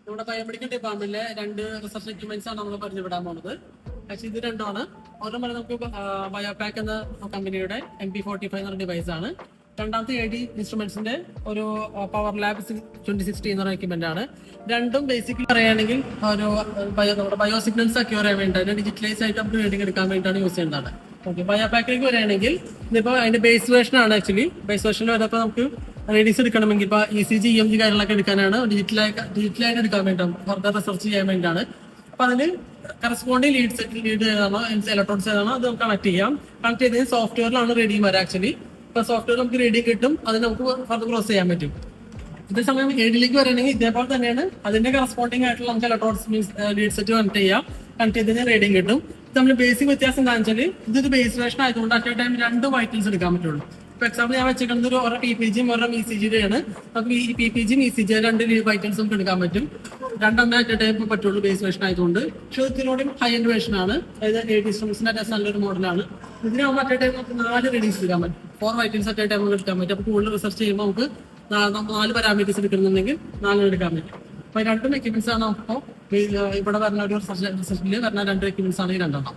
നമ്മുടെ ബയോമെഡിക്കൽ ഡിപ്പാർട്ട്മെന്റിലെ രണ്ട് research equipments ആണ് നമ്മൾ പരിചയപ്പെടാൻ പോകുന്നത്. ആക്ച്വലി ഇത് രണ്ടുമാണ്. ഒരെണ്ണം നമുക്ക് ബയോപാക്ക് എന്ന കമ്പനിയുടെ MP45 എന്ന ഡിവൈസ് ആണ്. രണ്ടാമത്തെ AD ഇൻസ്ട്രുമെന്റ്സിന്റെ ഒരു പവർ ലാബ് 2060 എന്ന എക്യുപ്മെന്റ് ആണ്. രണ്ടും ബേസിക്കലി പറയുകയാണെങ്കിൽ ഒരു നമ്മുടെ ബയോ സിഗ്നൽസ് അക്യൂർ ചെയ്യാൻ വേണ്ടി ഡിജിറ്റലൈസ് ആയിട്ട് നമുക്ക് റീഡിംഗ് എടുക്കാൻ വേണ്ടിയിട്ടാണ് യൂസ് ചെയ്യുന്നതാണ്. ഓക്കെ, ബയോപാക്കിലേക്ക് വരികയാണെങ്കിൽ ഇതിപ്പോൾ അതിന്റെ ബേസ് വേർഷൻ ആണ്. ആക്ച്വലി ബേസ് വേർഷനിൽ വരപ്പോൾ നമുക്ക് റീഡിങ്സ് എടുക്കണമെങ്കിൽ ഇപ്പോൾ ECG EMG കാര്യങ്ങളൊക്കെ എടുക്കാനാണ്, ഡിജിറ്റലായിട്ട് എടുക്കാൻ വേണ്ടിയിട്ടാണ്, ഫർദർ റിസർച്ച് ചെയ്യാൻ വേണ്ടിയിട്ടാണ്. അപ്പൊ അതിന് കറസ്പോണ്ടിങ് ലീഡ് ഏതാണോ ഇലക്ട്രോൺസ് ഏതാണോ അത് നമുക്ക് കണക്ട് ചെയ്യാം. കണക്ട് ചെയ്തതിന് സോഫ്റ്റ്വെയറിലാണ് റീഡിങ് വരാം. ആക്ച്വലി ഇപ്പൊ സോഫ്റ്റ്വെയർ നമുക്ക് റീഡിങ് കിട്ടും, അത് നമുക്ക് ഫർദർ ക്ലോസ് ചെയ്യാൻ പറ്റും. ഇതേസമയം ADയിലേക്ക് വരികയാണെങ്കിൽ ഇതേപോലെ തന്നെയാണ്. അതിന്റെ കറസ്പോണ്ടിങ് ആയിട്ടുള്ള നമുക്ക് electrons means lead set connect ചെയ്യാം. കണക്ട് ചെയ്തതിന് റീഡിങ് കിട്ടും. നമ്മൾ ബേസിക് വ്യത്യാസം എന്താണെന്ന് വെച്ചാൽ ഇതൊരു ബേസ് വേർഷൻ ആയതുകൊണ്ട് അറ്റ് ടൈം 2 വൈറ്റൽസ് എടുക്കാൻ പറ്റുള്ളൂ. ഇപ്പൊ എക്സാമ്പിൾ ഞാൻ വെച്ചിരിക്കുന്നത് ഒരു PPGയും ഒരു ECGയുടെ ആണ്. നമുക്ക് ഈ PPGയും ECG 2 വൈറ്റൽസ് നമുക്ക് എടുക്കാൻ പറ്റും. 2 അറ്റ് ടൈം പറ്റുള്ളൂ ബേസ് വേർഷൻ ആയതുകൊണ്ട്. പക്ഷേ ഇതിലൂടെയും ഹൈ എൻഡ് വേർഷൻ ആണ്. അതായത് AD ഇൻസ്ട്രുമെന്റ്സിന്റെ നല്ലൊരു മോഡലാണ്. ഇതിനാകുമ്പോൾ അറ്റ് ടൈം നമുക്ക് 4 റീഡിങ്സ് എടുക്കാൻ പറ്റും. 4 വൈറ്റൽസ് അറ്റ് ടൈം നമുക്ക് എടുക്കാൻ പറ്റും. അപ്പോൾ കൂടുതൽ റിസർച്ച് ചെയ്യുമ്പോൾ നമുക്ക് 4 പാരാമീറ്റേഴ്സ് എടുക്കുന്നുണ്ടെങ്കിൽ 4 എടുക്കാൻ പറ്റും. അപ്പൊ 2 എക്യുപ്മെന്റ്സ് ആണ്. അപ്പോൾ ഇവിടെ വരുന്ന ഒരു റിസർച്ചിൽ വരുന്ന 2 എക്യുപ്മെന്റ്സ് ആണ് ഈ 2 എണ്ണം.